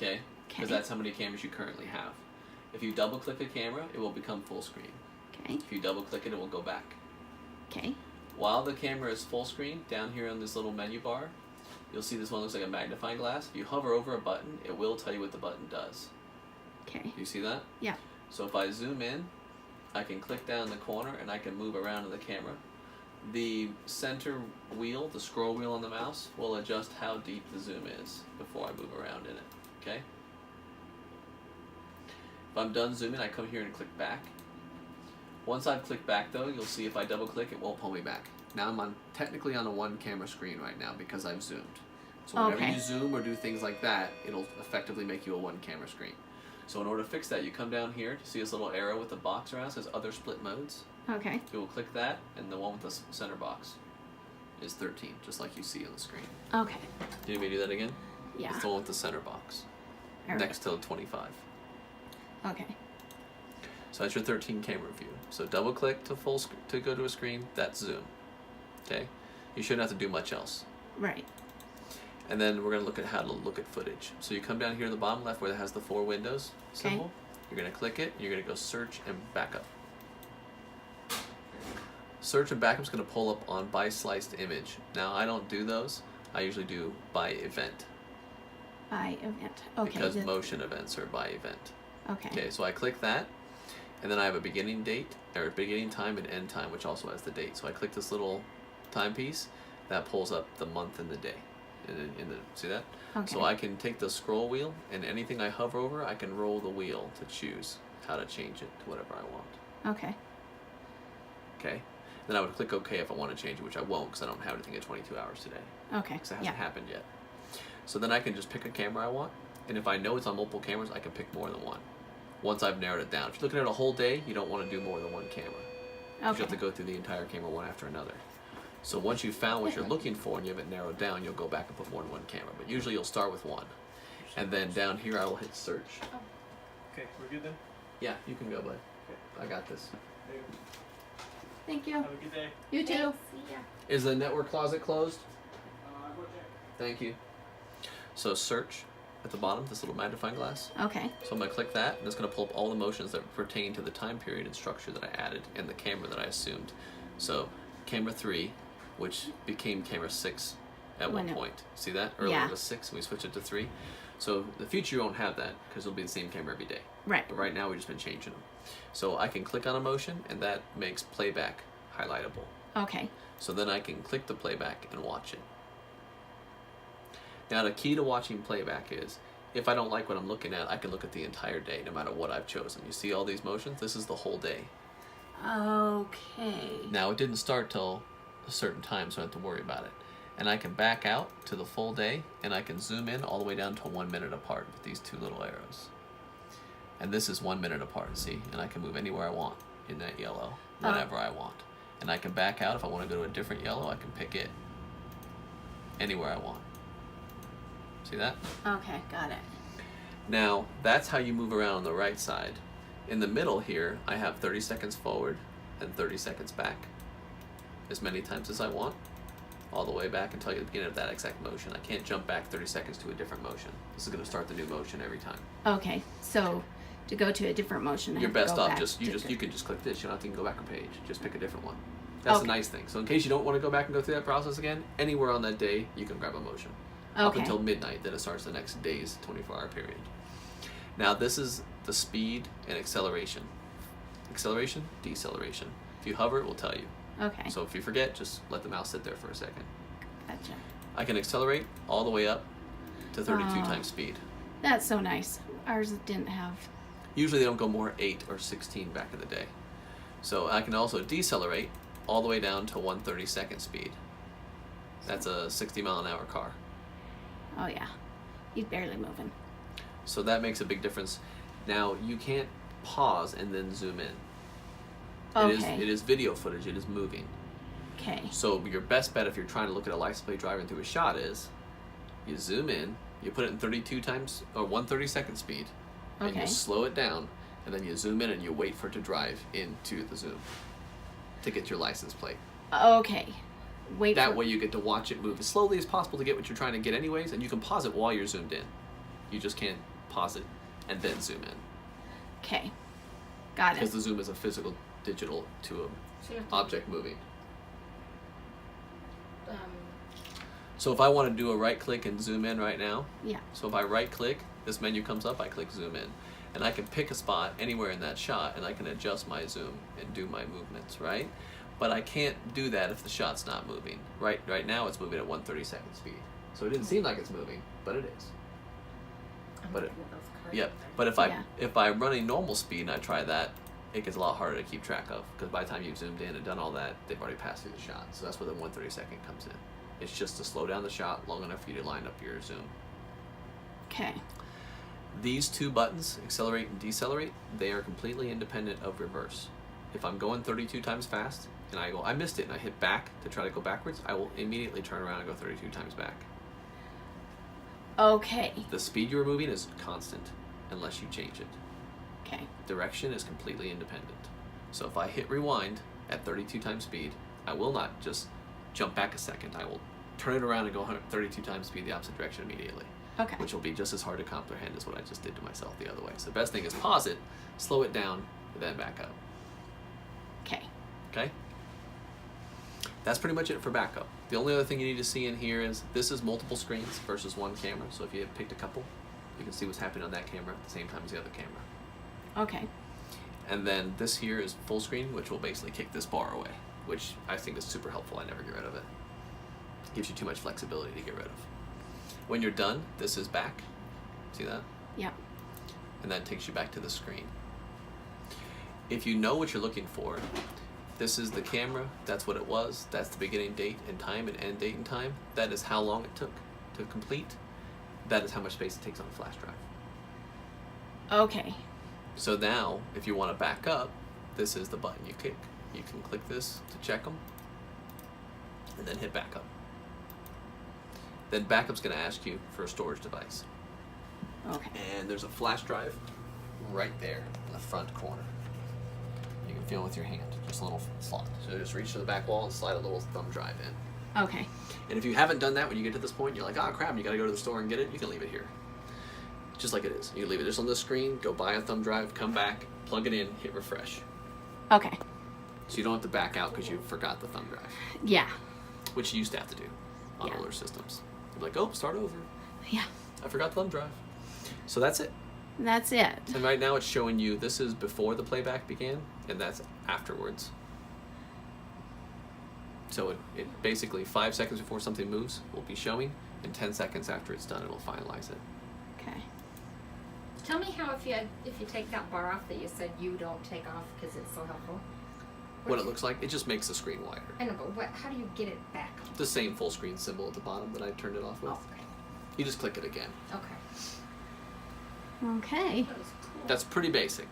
Okay? Because that's how many cameras you currently have. If you double click a camera, it will become full screen. Okay. If you double click it, it will go back. Okay. While the camera is full screen, down here on this little menu bar, you'll see this one looks like a magnifying glass. If you hover over a button, it will tell you what the button does. Okay. Do you see that? Yeah. So if I zoom in, I can click down the corner and I can move around in the camera. The center wheel, the scroll wheel on the mouse, will adjust how deep the zoom is before I move around in it. Okay? If I'm done zooming, I come here and click back. Once I've clicked back though, you'll see if I double click, it won't pull me back. Now I'm technically on a one camera screen right now because I've zoomed. So whenever you zoom or do things like that, it'll effectively make you a one camera screen. So in order to fix that, you come down here, you see this little arrow with the box around, it says other split modes. Okay. You will click that, and the one with the center box is 13, just like you see on the screen. Okay. Do you need me to do that again? Yeah. It's the one with the center box. All right. Next to 25. Okay. So that's your 13 camera view. So double click to to go to a screen, that's zoom. Okay? You shouldn't have to do much else. Right. And then we're going to look at how to look at footage. So you come down here in the bottom left where it has the 4 windows symbol. Okay. You're going to click it, you're going to go search and backup. Search and backup is going to pull up on by sliced image. Now I don't do those. I usually do by event. By event. Okay. Because motion events are by event. Okay. Okay, so I click that, and then I have a beginning date, or beginning time and end time, which also has the date. So I click this little timepiece, that pulls up the month and the day. See that? Okay. So I can take the scroll wheel, and anything I hover over, I can roll the wheel to choose how to change it to whatever I want. Okay. Okay? Then I would click OK if I want to change it, which I won't because I don't have anything at 22 hours today. Okay. Because it hasn't happened yet. So then I can just pick a camera I want, and if I know it's on multiple cameras, I can pick more than one. Once I've narrowed it down. If you're looking at a whole day, you don't want to do more than one camera. Okay. You have to go through the entire camera one after another. So once you've found what you're looking for and you have it narrowed down, you'll go back and put more than one camera. But usually you'll start with one. And then down here I will hit search. Oh. Okay, we're good then? Yeah, you can go, bud. Okay. I got this. Thank you. Have a good day. You too. Thanks. See ya. Is the network closet closed? Go check. Thank you. So search at the bottom, this little magnifying glass. Okay. So I'm going to click that, and it's going to pull up all the motions that pertain to the time period and structure that I added and the camera that I assumed. So camera 3, which became camera 6 at one point. See that? Earlier it was 6, and we switched it to 3. So in the future you won't have that because it'll be the same camera every day. Right. But right now we've just been changing them. So I can click on a motion, and that makes playback highlightable. Okay. So then I can click the playback and watch it. Now the key to watching playback is, if I don't like what I'm looking at, I can look at the entire day no matter what I've chosen. You see all these motions? This is the whole day. Okay. Now it didn't start till a certain time, so I don't have to worry about it. And I can back out to the full day, and I can zoom in all the way down to 1 minute apart with these 2 little arrows. And this is 1 minute apart, see? And I can move anywhere I want in that yellow, whenever I want. And I can back out. If I want to go to a different yellow, I can pick it anywhere I want. See that? Okay, got it. Now, that's how you move around on the right side. In the middle here, I have 30 seconds forward and 30 seconds back. As many times as I want, all the way back until the beginning of that exact motion. I can't jump back 30 seconds to a different motion. This is going to start the new motion every time. Okay, so to go to a different motion, You're best off you can just click this. You don't have to go back a page. Just pick a different one. That's the nice thing. So in case you don't want to go back and go through that process again, anywhere on that day you can grab a motion. Up until midnight, then it starts the next day's 24-hour period. Now this is the speed and acceleration. Acceleration, deceleration. If you hover, it will tell you. Okay. So if you forget, just let the mouse sit there for a second. Gotcha. I can accelerate all the way up to 32 times speed. That's so nice. Ours didn't have. Usually they don't go more 8 or 16 back in the day. So I can also decelerate all the way down to 1/32 speed. That's a 60-mile-an-hour car. Oh yeah, he's barely moving. So that makes a big difference. Now you can't pause and then zoom in. Okay. It is video footage. It is moving. Okay. So your best bet if you're trying to look at a license plate driving through a shot is, you zoom in, you put it in 32 times or 1/32 speed, and you slow it down, and then you zoom in and you wait for it to drive into the zoom to get your license plate. Okay. That way you get to watch it move as slowly as possible to get what you're trying to get anyways, and you can pause it while you're zoomed in. You just can't pause it, and then zoom in. Okay. Got Because it. the zoom is a physical digital to So you have an to, object moving. um, So if I want to do a right click and zoom in right now, Yeah. so if I right click, this menu comes up, I click zoom in. And I can pick a spot anywhere in that shot and I can adjust my zoom and do my movements, right? But I can't do that if the shot's not moving. Right now it's moving at 1/32nd speed. So it didn't seem like it's moving, but it is. I'm But looking at those cards Yep. up there. But Yeah. if I'm running normal speed and I try that, it gets a lot harder to keep track of because by the time you've zoomed in and done all that, they've already passed through the shot. So that's where the 1/32nd comes in. It's just to slow down the shot long enough for you to line up your zoom. Okay. These two buttons, accelerate and decelerate, they are completely independent of reverse. If I'm going 32 times fast and I go, I missed it, and I hit back to try to go backwards, I will immediately turn around and go 32 times back. Okay. The speed you're moving is constant unless you change it. Okay. Direction is completely independent. So if I hit rewind at 32 times speed, I will not just jump back a second. I will turn it around and go 32 times speed the opposite direction immediately, Okay. which will be just as hard to comprehend as what I just did to myself the other way. So the best thing is pause it, slow it down, and then back up. Okay. Okay? That's pretty much it for backup. The only other thing you need to see in here is this is multiple screens versus one camera. So if you had picked a couple, you can see what's happening on that camera at the same time as the other camera. Okay. And then this here is full screen, which will basically kick this bar away, which I think is super helpful. I never get rid of it. It gives you too much flexibility to get rid of. When you're done, this is back. See that? Yep. And that takes you back to the screen. If you know what you're looking for, this is the camera, that's what it was, that's the beginning date and time and end date and time. That is how long it took to complete. That is how much space it takes on a flash drive. Okay. So now, if you want to back up, this is the button you click. You can click this to check them, and then hit backup. Then backup's going to ask you for a storage device. Okay. And there's a flash drive right there in the front corner. You can feel it with your hand, just a little slot. So just reach to the back wall and slide a little thumb drive in. Okay. And if you haven't done that when you get to this point, you're like, oh crap, you got to go to the store and get it, you can leave it here. Just like it is. You can leave it just on the screen, go buy a thumb drive, come back, plug it in, hit refresh. Okay. So you don't have to back out because you forgot the thumb drive, Yeah. which you used to have to do on Yeah. older systems. You'd be like, oh, start over. Yeah. I forgot the thumb drive. So that's it. That's it. And right now it's showing you this is before the playback began, and that's afterwards. So it basically 5 seconds before something moves will be showing, and 10 seconds after it's done, it'll finalize it. Okay. Tell me how if you take that bar off that you said you don't take off because it's so helpful. What it looks like, it just makes the screen wider. I know, but how do you get it back? The same full screen symbol at the bottom that I turned it off with. Oh, okay. You just click it again. Okay. Okay. That was cool. That's pretty basic.